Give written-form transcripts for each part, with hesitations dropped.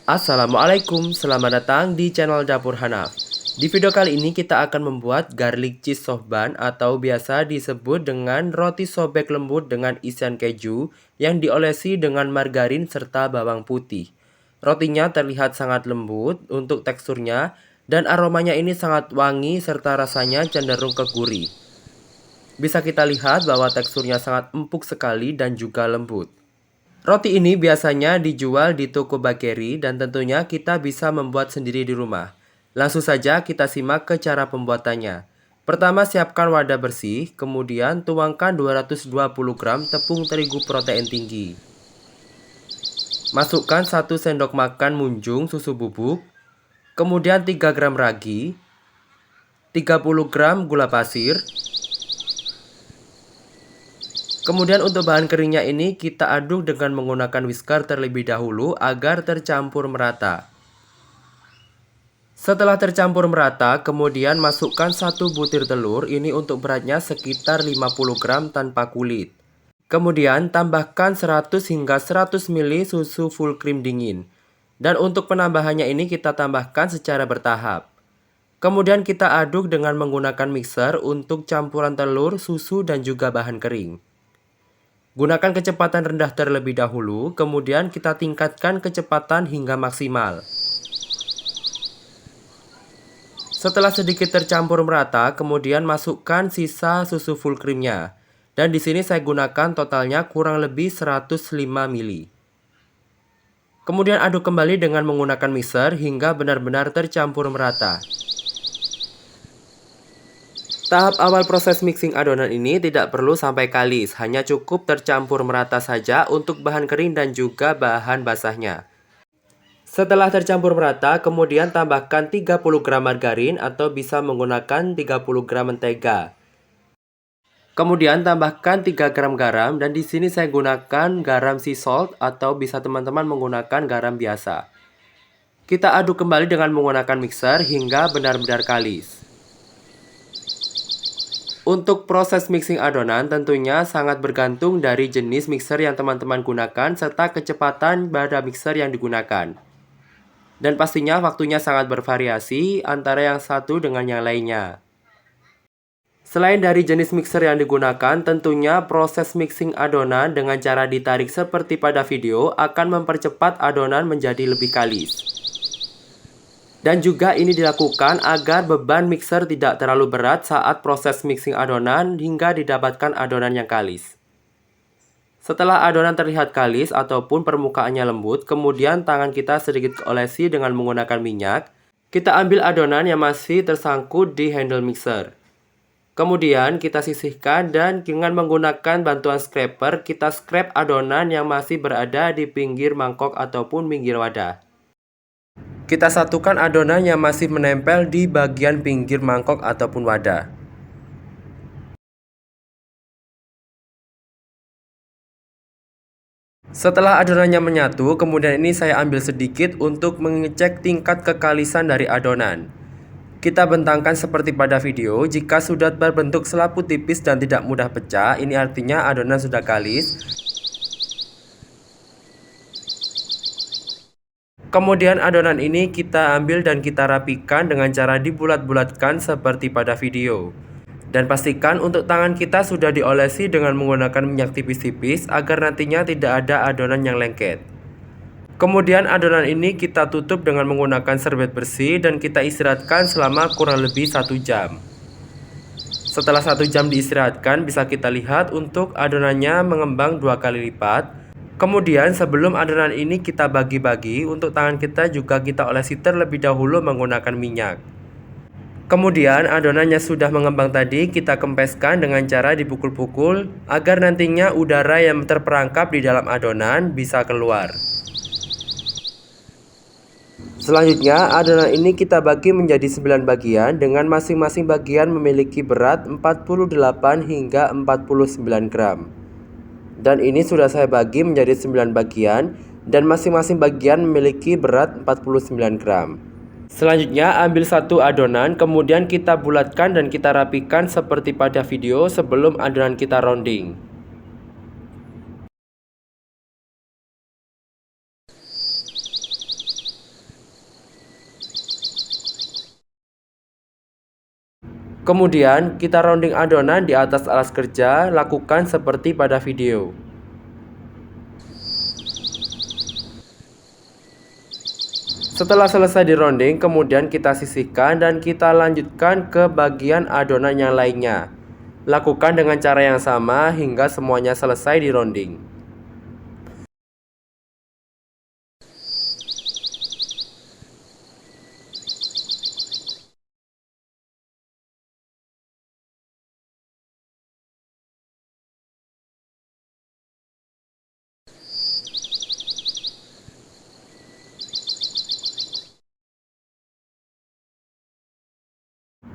Assalamualaikum, selamat datang di channel Dapur Hanaf. Di video kali ini kita akan membuat garlic cheese soft bun atau biasa disebut dengan roti sobek lembut dengan isian keju yang diolesi dengan margarin serta bawang putih. Rotinya terlihat sangat lembut untuk teksturnya dan aromanya ini sangat wangi serta rasanya cenderung ke gurih. Bisa kita lihat bahwa teksturnya sangat empuk sekali dan juga lembut. Roti ini biasanya dijual di toko bakery dan tentunya kita bisa membuat sendiri di rumah. Langsung saja kita simak ke cara pembuatannya. Pertama siapkan wadah bersih, kemudian tuangkan 220 gram tepung terigu protein tinggi. Masukkan 1 sendok makan munjung susu bubuk, kemudian 3 gram ragi, 30 gram gula pasir. Kemudian untuk bahan keringnya ini kita aduk dengan menggunakan whisker terlebih dahulu agar tercampur merata. Setelah tercampur merata, kemudian masukkan 1 butir telur, ini untuk beratnya sekitar 50 gram tanpa kulit. Kemudian tambahkan 100 hingga 100 ml susu full cream dingin. Dan untuk penambahannya ini kita tambahkan secara bertahap. Kemudian kita aduk dengan menggunakan mixer untuk campuran telur, susu dan juga bahan kering. Gunakan kecepatan rendah terlebih dahulu, kemudian kita tingkatkan kecepatan hingga maksimal. Setelah sedikit tercampur merata, kemudian masukkan sisa susu full creamnya. Dan di sini saya gunakan totalnya kurang lebih 105 ml. Kemudian aduk kembali dengan menggunakan mixer hingga benar-benar tercampur merata. Tahap awal proses mixing adonan ini tidak perlu sampai kalis, hanya cukup tercampur merata saja untuk bahan kering dan juga bahan basahnya. Setelah tercampur merata, kemudian tambahkan 30 gram margarin atau bisa menggunakan 30 gram mentega. Kemudian tambahkan 3 gram garam dan di sini saya gunakan garam sea salt atau bisa teman-teman menggunakan garam biasa. Kita aduk kembali dengan menggunakan mixer hingga benar-benar kalis. Untuk proses mixing adonan tentunya sangat bergantung dari jenis mixer yang teman-teman gunakan serta kecepatan pada mixer yang digunakan. Dan pastinya waktunya sangat bervariasi antara yang satu dengan yang lainnya. Selain dari jenis mixer yang digunakan, tentunya proses mixing adonan dengan cara ditarik seperti pada video akan mempercepat adonan menjadi lebih kalis. Dan juga ini dilakukan agar beban mixer tidak terlalu berat saat proses mixing adonan hingga didapatkan adonan yang kalis. Setelah adonan terlihat kalis ataupun permukaannya lembut, kemudian tangan kita sedikit olesi dengan menggunakan minyak. Kita ambil adonan yang masih tersangkut di handle mixer. Kemudian kita sisihkan dan dengan menggunakan bantuan scraper kita scrap adonan yang masih berada di pinggir mangkok ataupun pinggir wadah. Kita satukan adonan yang masih menempel di bagian pinggir mangkok ataupun wadah. Setelah adonannya menyatu, kemudian ini saya ambil sedikit untuk mengecek tingkat kekalisan dari adonan. Kita bentangkan seperti pada video, jika sudah berbentuk selaput tipis dan tidak mudah pecah, ini artinya adonan sudah kalis. Kemudian adonan ini kita ambil dan kita rapikan dengan cara dibulat-bulatkan seperti pada video. Dan pastikan untuk tangan kita sudah diolesi dengan menggunakan minyak tipis-tipis agar nantinya tidak ada adonan yang lengket. Kemudian adonan ini kita tutup dengan menggunakan serbet bersih dan kita istirahatkan selama kurang lebih 1 jam. Setelah 1 jam diistirahatkan bisa kita lihat untuk adonannya mengembang 2 kali lipat. Kemudian sebelum adonan ini kita bagi-bagi, untuk tangan kita juga kita olesi terlebih dahulu menggunakan minyak. Kemudian adonannya sudah mengembang tadi kita kempeskan dengan cara dipukul-pukul agar nantinya udara yang terperangkap di dalam adonan bisa keluar. Selanjutnya adonan ini kita bagi menjadi 9 bagian dengan masing-masing bagian memiliki berat 48 hingga 49 gram. Dan ini sudah saya bagi menjadi 9 bagian dan masing-masing bagian memiliki berat 49 gram. Selanjutnya ambil satu adonan, kemudian kita bulatkan dan kita rapikan seperti pada video sebelum adonan kita rounding. Kemudian kita rounding adonan di atas alas kerja, lakukan seperti pada video. Setelah selesai di rounding, kemudian kita sisihkan dan kita lanjutkan ke bagian adonan yang lainnya. Lakukan dengan cara yang sama hingga semuanya selesai di rounding.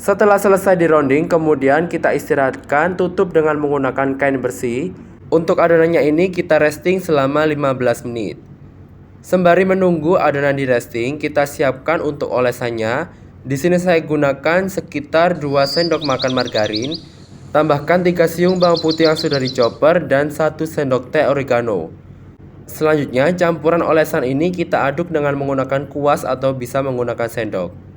Setelah selesai di rounding, kemudian kita istirahatkan, tutup dengan menggunakan kain bersih. Untuk adonannya ini kita resting selama 15 menit. Sembari menunggu adonan di resting, kita siapkan untuk olesannya. Di sini saya gunakan sekitar 2 sendok makan margarin. Tambahkan 3 siung bawang putih yang sudah dichopper dan 1 sendok teh oregano. Selanjutnya, campuran olesan ini kita aduk dengan menggunakan kuas atau bisa menggunakan sendok.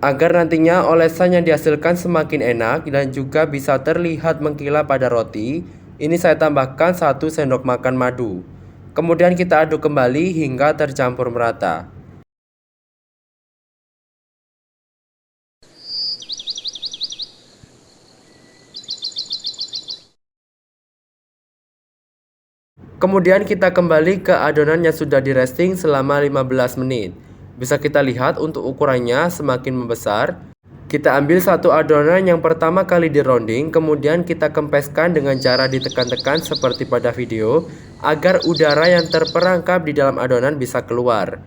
Agar nantinya olesan yang dihasilkan semakin enak dan juga bisa terlihat mengkilap pada roti, ini saya tambahkan 1 sendok makan madu. Kemudian kita aduk kembali hingga tercampur merata. Kemudian kita kembali ke adonan yang sudah di resting selama 15 menit. Bisa kita lihat untuk ukurannya semakin membesar. Kita ambil satu adonan yang pertama kali di rounding, kemudian kita kempeskan dengan cara ditekan-tekan seperti pada video, agar udara yang terperangkap di dalam adonan bisa keluar.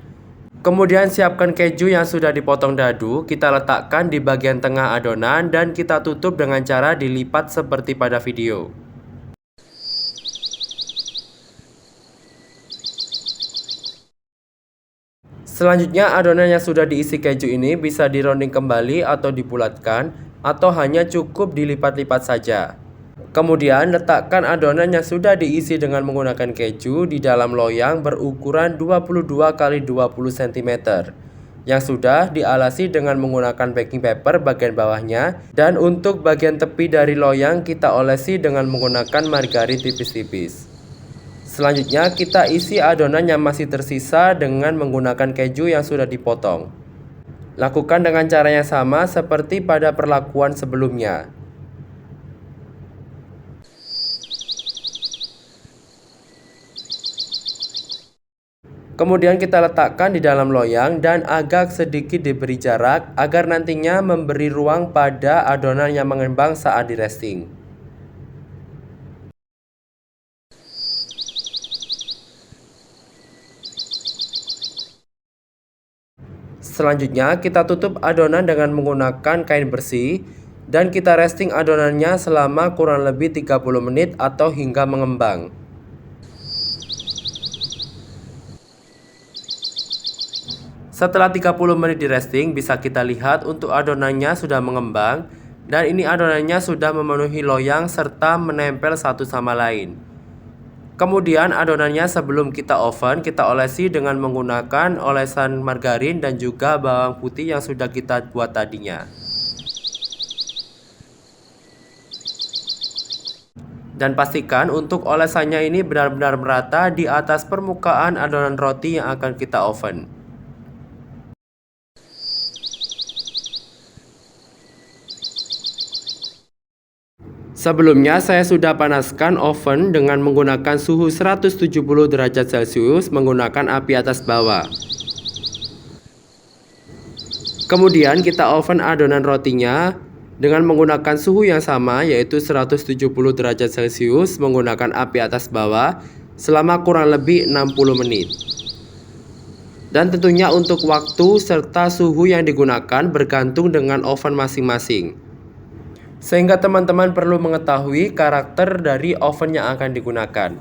Kemudian siapkan keju yang sudah dipotong dadu, kita letakkan di bagian tengah adonan dan kita tutup dengan cara dilipat seperti pada video. Selanjutnya adonan yang sudah diisi keju ini bisa di rounding kembali atau dibulatkan, atau hanya cukup dilipat-lipat saja. Kemudian letakkan adonan yang sudah diisi dengan menggunakan keju di dalam loyang berukuran 22 x 20 cm yang sudah dialasi dengan menggunakan baking paper bagian bawahnya, dan untuk bagian tepi dari loyang kita olesi dengan menggunakan margarin tipis-tipis. Selanjutnya kita isi adonan yang masih tersisa dengan menggunakan keju yang sudah dipotong. Lakukan dengan cara yang sama seperti pada perlakuan sebelumnya. Kemudian kita letakkan di dalam loyang dan agak sedikit diberi jarak agar nantinya memberi ruang pada adonan yang mengembang saat di resting. Selanjutnya kita tutup adonan dengan menggunakan kain bersih dan kita resting adonannya selama kurang lebih 30 menit atau hingga mengembang. Setelah 30 menit di resting, bisa kita lihat untuk adonannya sudah mengembang dan ini adonannya sudah memenuhi loyang serta menempel satu sama lain. Kemudian adonannya sebelum kita oven, kita olesi dengan menggunakan olesan margarin dan juga bawang putih yang sudah kita buat tadinya. Dan pastikan untuk olesannya ini benar-benar merata di atas permukaan adonan roti yang akan kita oven. Sebelumnya saya sudah panaskan oven dengan menggunakan suhu 170 derajat Celcius menggunakan api atas bawah. Kemudian kita oven adonan rotinya dengan menggunakan suhu yang sama yaitu 170 derajat Celcius menggunakan api atas bawah selama kurang lebih 60 menit. Dan tentunya untuk waktu serta suhu yang digunakan bergantung dengan oven masing-masing. Sehingga teman-teman perlu mengetahui karakter dari oven yang akan digunakan.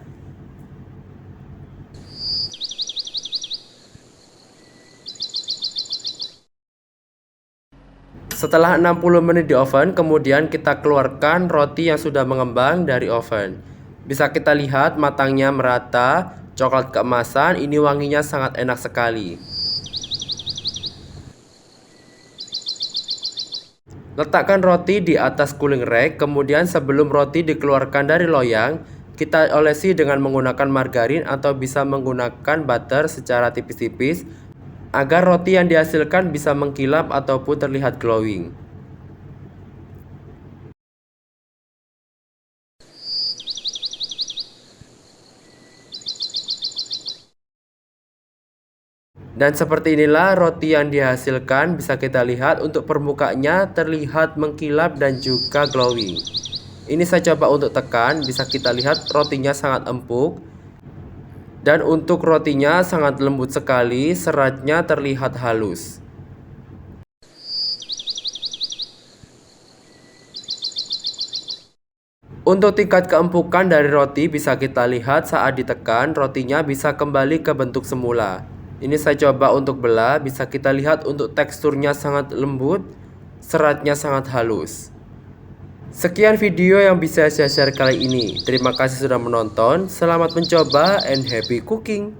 Setelah 60 menit di oven, kemudian kita keluarkan roti yang sudah mengembang dari oven. Bisa kita lihat matangnya merata, coklat keemasan, ini wanginya sangat enak sekali. Letakkan roti di atas cooling rack, kemudian sebelum roti dikeluarkan dari loyang, kita olesi dengan menggunakan margarin atau bisa menggunakan butter secara tipis-tipis agar roti yang dihasilkan bisa mengkilap ataupun terlihat glowing. Dan seperti inilah roti yang dihasilkan, bisa kita lihat untuk permukaannya terlihat mengkilap dan juga glowing. Ini saya coba untuk tekan, bisa kita lihat rotinya sangat empuk. Dan untuk rotinya sangat lembut sekali, seratnya terlihat halus. Untuk tingkat keempukan dari roti bisa kita lihat saat ditekan, rotinya bisa kembali ke bentuk semula. Ini saya coba untuk belah, bisa kita lihat untuk teksturnya sangat lembut, seratnya sangat halus. Sekian video yang bisa saya share kali ini. Terima kasih sudah menonton, selamat mencoba and happy cooking!